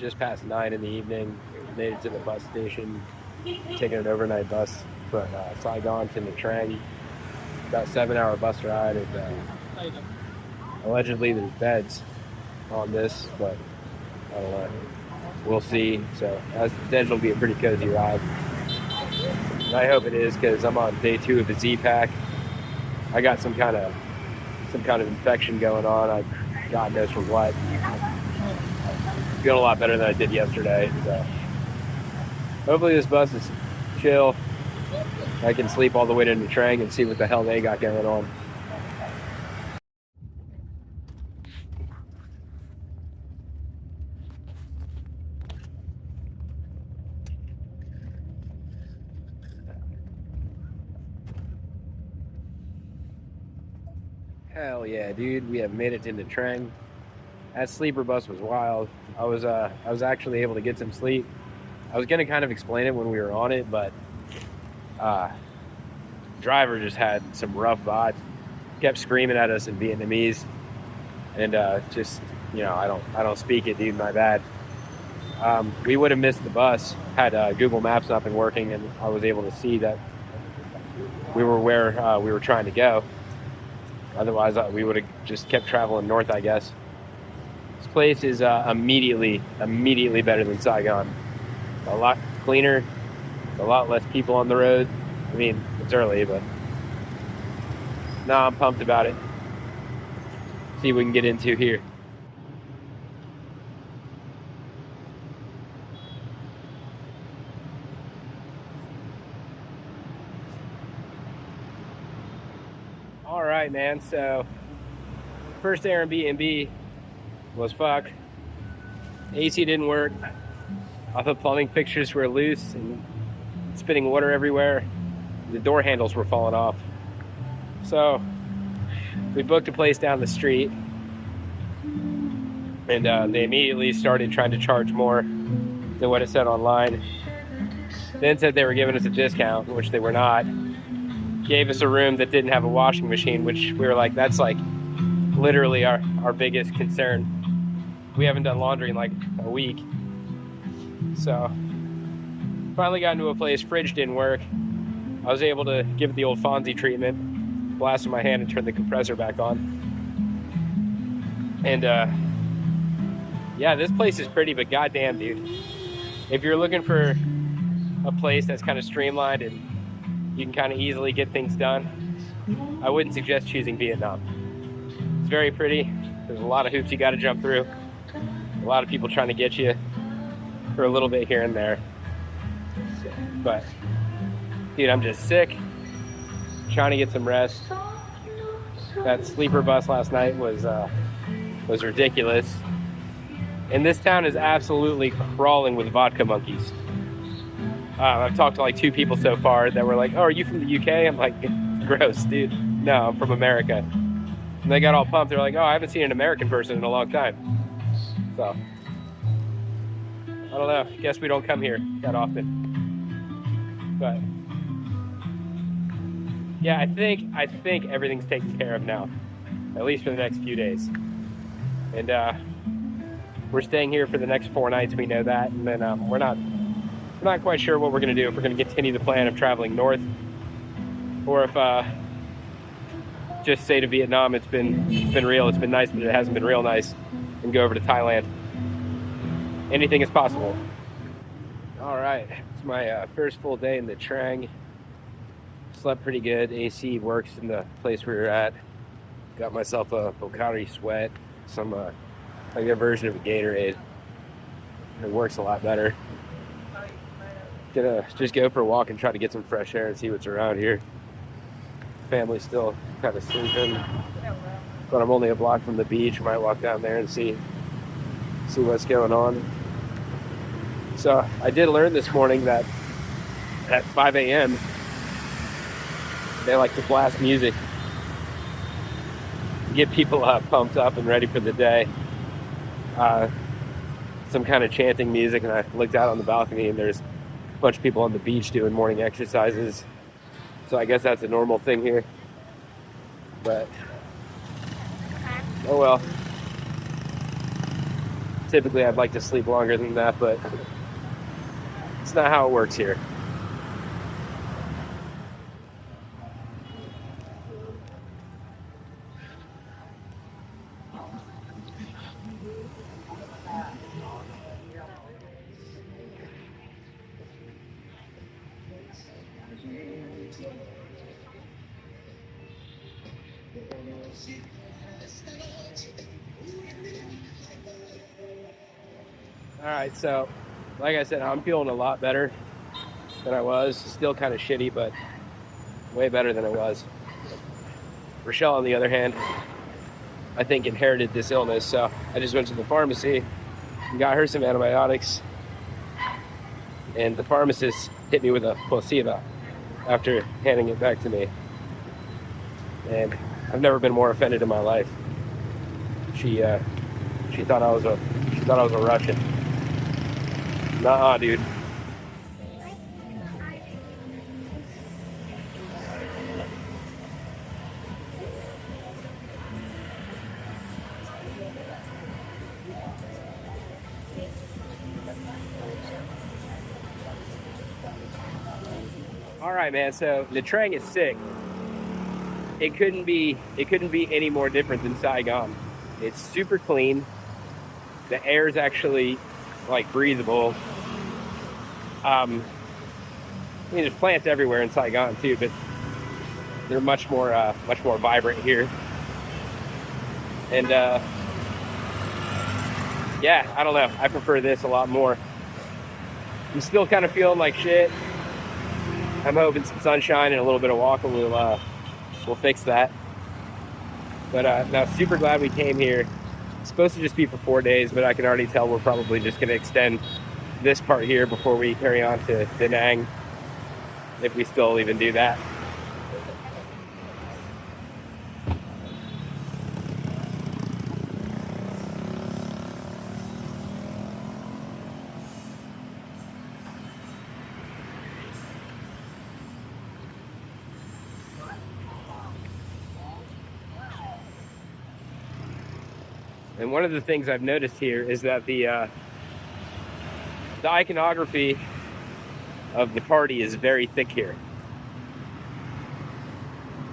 just past 9 in the evening. Made it to the bus station, taking an overnight bus from Saigon to Nha Trang. About a 7-hour bus ride, and allegedly there's beds on this, but I don't know. We'll see. So as potential to be a pretty cozy ride. And I hope it is, because I'm on day 2 of the Z-Pack. I got some kind of infection going on. God knows from what. Feeling a lot better than I did yesterday. So hopefully this bus is chill. I can sleep all the way to Nha Trang and see what the hell they got going on. Hell yeah, dude! We have made it to Nha Trang. That sleeper bus was wild. I was actually able to get some sleep. I was gonna kind of explain it when we were on it, but driver just had some rough vibes. Kept screaming at us in Vietnamese, and just, I don't speak it, dude. My bad. We would have missed the bus had Google Maps not been working, and I was able to see that we were where we were trying to go. Otherwise, we would have just kept traveling north, I guess. This place is immediately better than Saigon. A lot cleaner, a lot less people on the road. I mean, it's early, but no, I'm pumped about it. See what we can get into here. All right, man. So first Airbnb was fucked. AC didn't work. All the plumbing fixtures were loose and spitting water everywhere. The door handles were falling off. So we booked a place down the street, and they immediately started trying to charge more than what it said online. Then said they were giving us a discount, which they were not. Gave us a room that didn't have a washing machine, which we were like, that's like literally our biggest concern. We haven't done laundry in like a week. So finally got into a place. Fridge didn't work. I was able to give it the old Fonzie treatment, blast in my hand and turn the compressor back on. And yeah, this place is pretty, but goddamn, dude, if you're looking for a place that's kind of streamlined and you can kind of easily get things done, I wouldn't suggest choosing Vietnam. It's very pretty. There's a lot of hoops you got to jump through. A lot of people trying to get you for a little bit here and there. But dude, I'm just sick. Trying to get some rest. That sleeper bus last night was ridiculous. And this town is absolutely crawling with vodka monkeys. I've talked to like 2 people so far that were like, "Oh, are you from the UK?" I'm like, gross, dude. No, I'm from America. And they got all pumped. They're like, "Oh, I haven't seen an American person in a long time." So, I don't know. Guess we don't come here that often. But yeah, I think everything's taken care of now, at least for the next few days. And we're staying here for the next 4 nights. We know that, and then we're not quite sure what we're going to do, if we're going to continue the plan of traveling north, or if just say to Vietnam, it's been real, it's been nice, but it hasn't been real nice, and go over to Thailand. Anything is possible. All right, it's my first full day in the Trang. Slept pretty good. AC works in the place we were at. Got myself a Pocari Sweat, some like a version of a Gatorade. It works a lot better. Gonna just go for a walk and try to get some fresh air and see what's around here. Family's still kind of sleeping, but I'm only a block from the beach. Might walk down there and see what's going on. So I did learn this morning that at 5 a.m. they like to blast music to get people pumped up and ready for the day. Some kind of chanting music, and I looked out on the balcony and there's bunch of people on the beach doing morning exercises, so I guess that's a normal thing here. But oh well. Typically, I'd like to sleep longer than that, but it's not how it works here. All right, so like I said, I'm feeling a lot better than I was. Still kind of shitty, but way better than I was. Rochelle, on the other hand, I think inherited this illness, so I just went to the pharmacy and got her some antibiotics, and the pharmacist hit me with a placebo after handing it back to me. And I've never been more offended in my life. She thought I was a Russian. Nah, dude. All right, man. So Nha Trang is sick. It couldn't be any more different than Saigon. It's super clean. The air is actually like breathable. I mean, there's plants everywhere in Saigon too, but they're much more vibrant here. And yeah, I don't know. I prefer this a lot more. I'm still kind of feeling like shit. I'm hoping some sunshine and a little bit of walking will fix that. But no, super glad we came here. It's supposed to just be for 4 days, but I can already tell we're probably just going to extend this part here before we carry on to Da Nang, if we still even do that. And one of the things I've noticed here is that the iconography of the party is very thick here.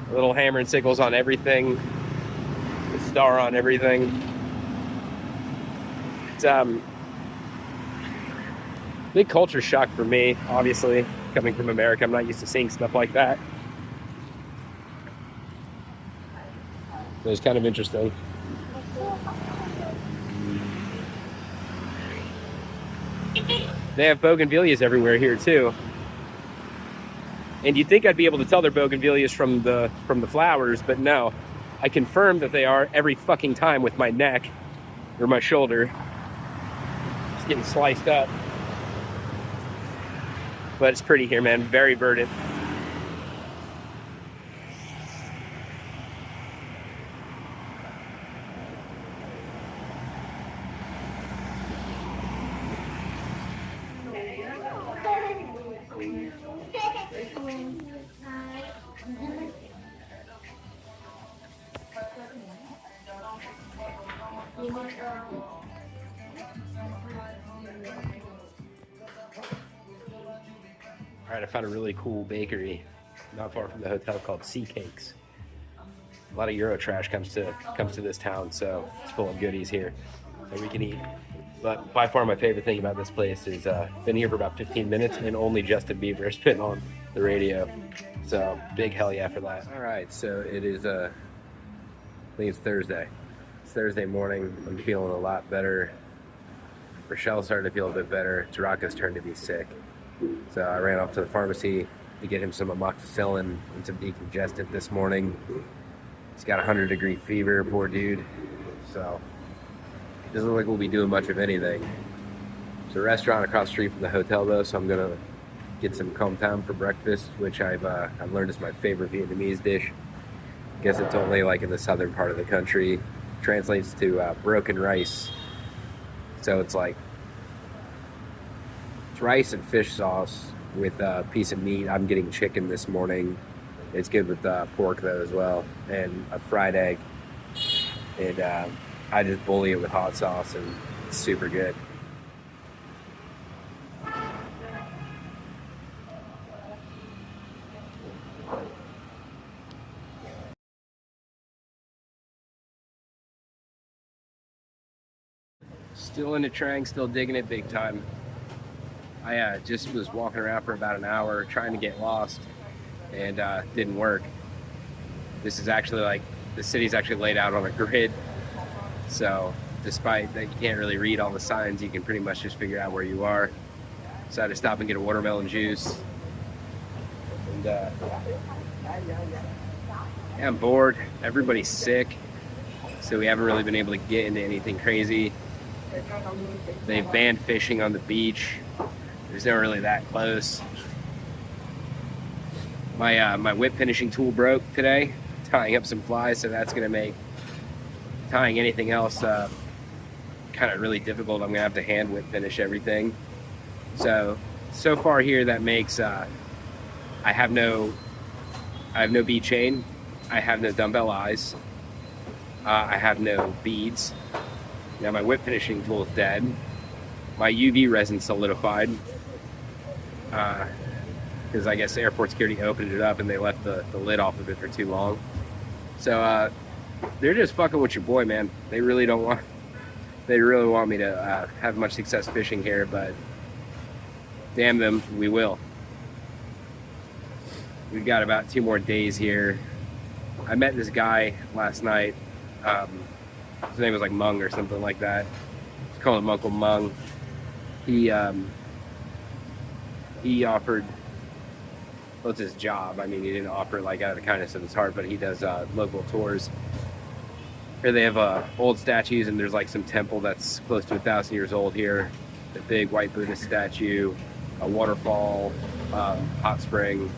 A little hammer and sickles on everything, the star on everything. It's big culture shock for me, obviously, coming from America. I'm not used to seeing stuff like that. So it's kind of interesting. They have bougainvilleas everywhere here too. And you'd think I'd be able to tell they're bougainvilleas from the flowers, but no. I confirm that they are every fucking time with my neck or my shoulder. It's getting sliced up. But it's pretty here, man. Very verdant. All right, I found a really cool bakery not far from the hotel called Sea Cakes. A lot of Euro trash comes to this town, so it's full of goodies here that we can eat. But by far my favorite thing about this place is been here for about 15 minutes and only Justin Bieber has been on the radio. So big hell yeah for that. All right, so it is I think it's Thursday. It's Thursday morning. I'm feeling a lot better. Rochelle's starting to feel a bit better. Taraka's turned to be sick. So I ran off to the pharmacy to get him some amoxicillin and some decongestant this morning. He's got 100-degree fever, poor dude. So it doesn't look like we'll be doing much of anything. There's a restaurant across the street from the hotel though, so I'm gonna get some com tam for breakfast, which I've learned is my favorite Vietnamese dish. I guess it's only like in the southern part of the country. Translates to broken rice. So it's like it's rice and fish sauce with a piece of meat. I'm getting chicken this morning. It's good with pork though as well, and a fried egg. And I just bully it with hot sauce and It's super good. Still in Nha Trang, still digging it big time. I just was walking around for about an hour trying to get lost, and didn't work. This is actually like, the city's actually laid out on a grid, so despite that you can't really read all the signs, you can pretty much just figure out where you are. So I had to stop and get a watermelon juice. And yeah, I'm bored. Everybody's sick, so we haven't really been able to get into anything crazy. They've banned fishing on the beach. There's never really that close. My whip finishing tool broke today, tying up some flies, so that's gonna make tying anything else kind of really difficult. I'm gonna have to hand whip finish everything. So far here, that makes I have no bead chain, I have no dumbbell eyes, I have no beads. Now my whip finishing tool is dead. My UV resin solidified because I guess airport security opened it up and they left the lid off of it for too long. So they're just fucking with your boy, man. They really want me to have much success fishing here, but damn them, we will. We've got about 2 more days here. I met this guy last night. His name was like Mung or something like that. Let's call him Uncle Mung. He offered, well, it's his job. I mean, he didn't offer it like out of the kindness of his heart, but he does local tours. Here they have old statues, and there's like some temple that's close to 1,000 years old here. The big white Buddhist statue, a waterfall, hot spring.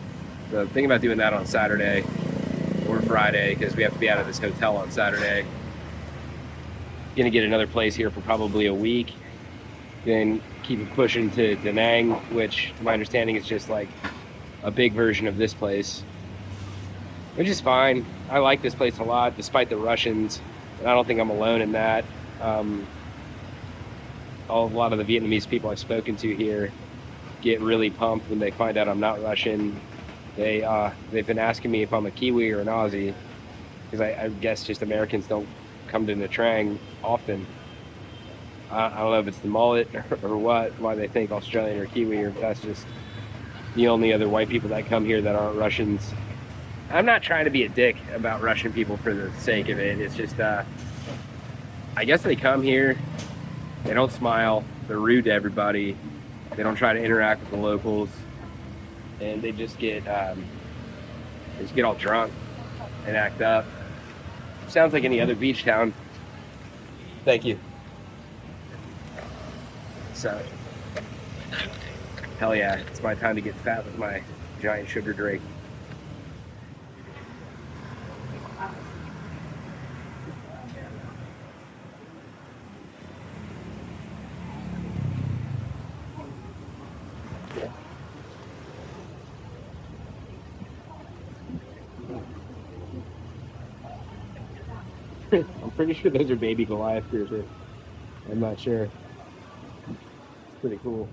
The thing about doing that on Saturday or Friday, because we have to be out of this hotel on Saturday. Gonna get another place here for probably a week, then keep it pushing to Da Nang, which to my understanding is just like a big version of this place, which is fine. I like this place a lot, despite the Russians, and I don't think I'm alone in that. A lot of the Vietnamese people I've spoken to here get really pumped when they find out I'm not Russian. They've been asking me if I'm a Kiwi or an Aussie, because I guess just Americans don't come to Nha Trang often. I don't know if it's the mullet or what, why they think Australian or Kiwi, or if that's just the only other white people that come here that aren't Russians. I'm not trying to be a dick about Russian people for the sake of it. It's just, I guess they come here, they don't smile, they're rude to everybody, they don't try to interact with the locals, and they just get all drunk and act up. Sounds like any other beach town. Thank you. So, hell yeah, it's my time to get fat with my giant sugar drink. I'm pretty sure those are baby Goliath cruisers. I'm not sure. It's pretty cool.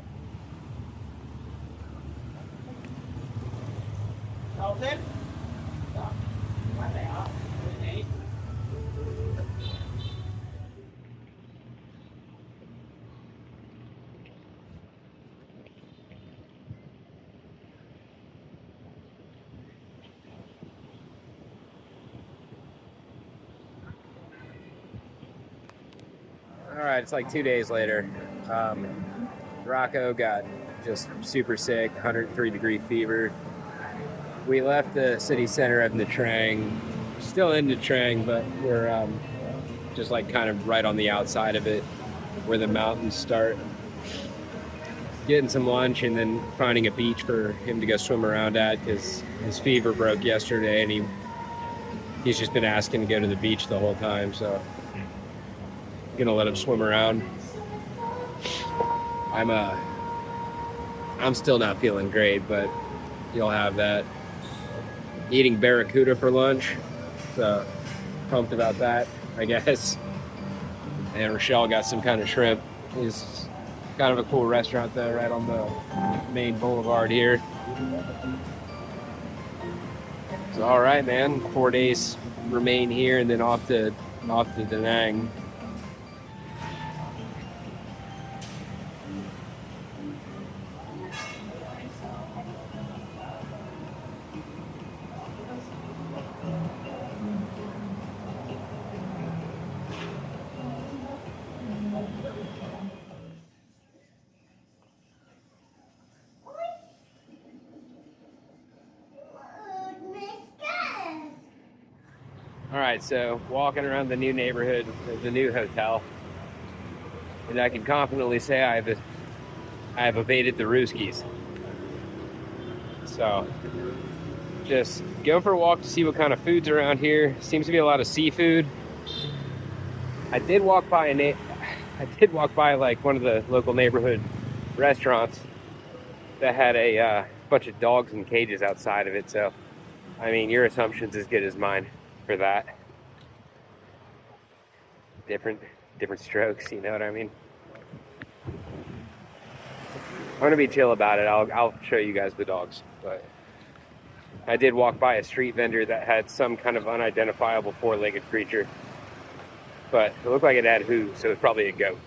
All right, it's like 2 days later. Rocco got just super sick, 103-degree fever. We left the city center of Nha Trang, still in Nha Trang, but we're just like kind of right on the outside of it, where the mountains start. Getting some lunch and then finding a beach for him to go swim around at, because his fever broke yesterday and he's just been asking to go to the beach the whole time, so gonna let him swim around. I'm still not feeling great, but you'll have that. Eating barracuda for lunch, so pumped about that, I guess. And Rochelle got some kind of shrimp. is kind of a cool restaurant though, right on the main boulevard here. So all right, man, 4 days remain here and then off to Da Nang. All right, so walking around the new neighborhood, the new hotel, and I can confidently say I have evaded the Rooskies. So just go for a walk to see what kind of food's around here. Seems to be a lot of seafood. I did walk by like one of the local neighborhood restaurants that had a bunch of dogs in cages outside of it. So, I mean, your assumption's as good as mine for that. Different strokes, you know what I mean? I'm gonna be chill about it. I'll show you guys the dogs, but I did walk by a street vendor that had some kind of unidentifiable four-legged creature, but it looked like it had hooves, so it's probably a goat.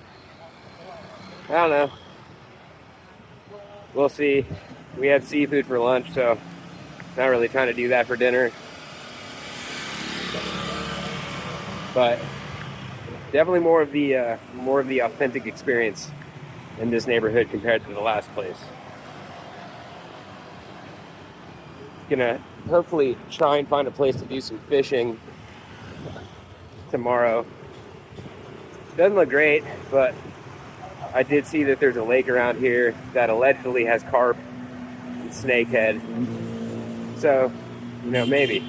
I don't know. We'll see. We had seafood for lunch, so not really trying to do that for dinner. But definitely more of the authentic experience in this neighborhood compared to the last place. Gonna hopefully try and find a place to do some fishing tomorrow. Doesn't look great, but I did see that there's a lake around here that allegedly has carp and snakehead. So, you know, maybe.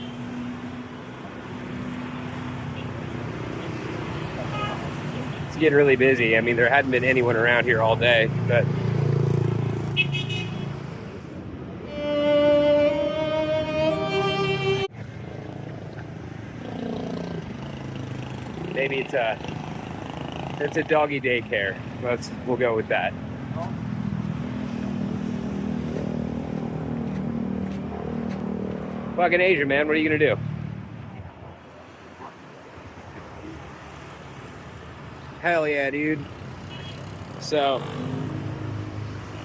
It's getting really busy. I mean, there hadn't been anyone around here all day, but maybe it's a doggy daycare. We'll go with that. Fucking Asia, man. What are you gonna do? Hell yeah, dude. So,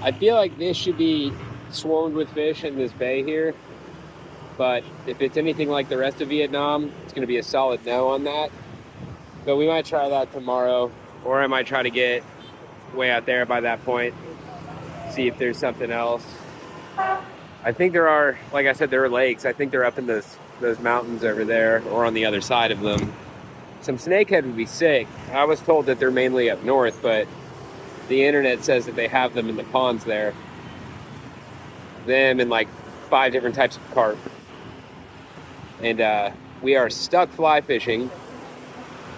I feel like this should be swarmed with fish in this bay here. But if it's anything like the rest of Vietnam, it's gonna be a solid no on that. But we might try that tomorrow. Or I might try to get way out there by that point. See if there's something else. I think there are, like I said, there are lakes. I think they're up in those mountains over there or on the other side of them. Some snakehead would be sick. I was told that they're mainly up north, but the internet says that they have them in the ponds there. Them and like 5 different types of carp. And we are stuck fly fishing.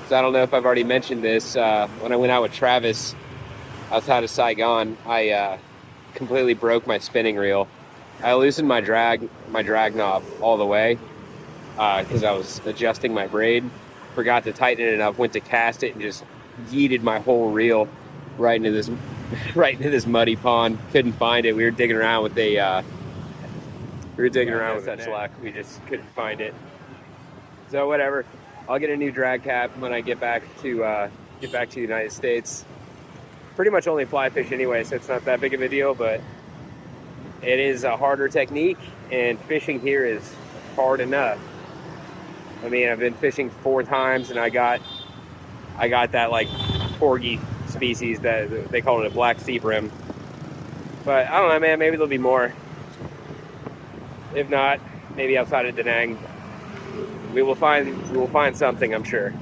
So I don't know if I've already mentioned this. When I went out with Travis outside of Saigon, I completely broke my spinning reel. I loosened my drag knob all the way because I was adjusting my braid. Forgot to tighten it enough. Went to cast it and just yeeted my whole reel right into this muddy pond. Couldn't find it. We were digging around with such luck. We just couldn't find it. So whatever. I'll get a new drag cap when I get back to the United States. Pretty much only fly fish anyway, so it's not that big of a deal, but it is a harder technique, and fishing here is hard enough. I mean, I've been fishing 4 times, and I got that like porgy species that they call it a black sea brim. But I don't know, man. Maybe there'll be more. If not, maybe outside of Da Nang. We will find something, I'm sure.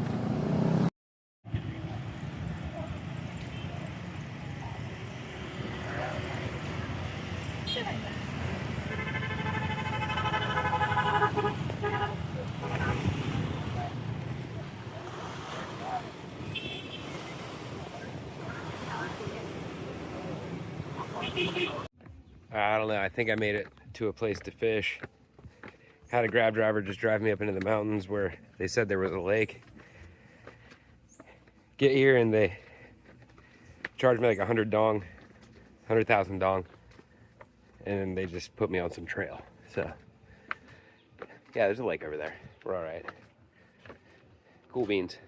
I don't know. I think I made it to a place to fish. Had a grab driver just drive me up into the mountains where they said there was a lake. Get here and they charged me like 100 dong, 100,000 dong, and they just put me on some trail. So yeah, there's a lake over there. We're all right. Cool beans.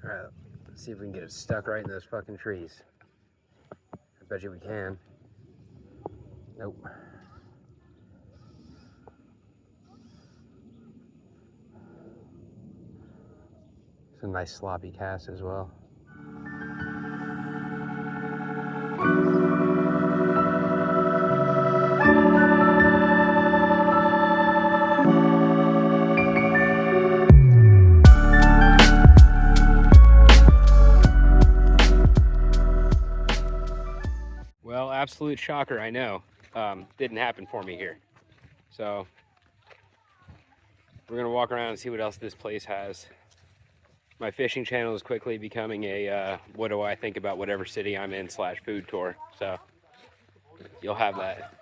All right, let's see if we can get it stuck right in those fucking trees. I bet you we can. Nope. It's a nice sloppy cast as well. Well, absolute shocker, I know. Didn't happen for me here. So we're gonna walk around and see what else this place has. My fishing channel is quickly becoming a what do I think about whatever city I'm in / food tour. So you'll have that.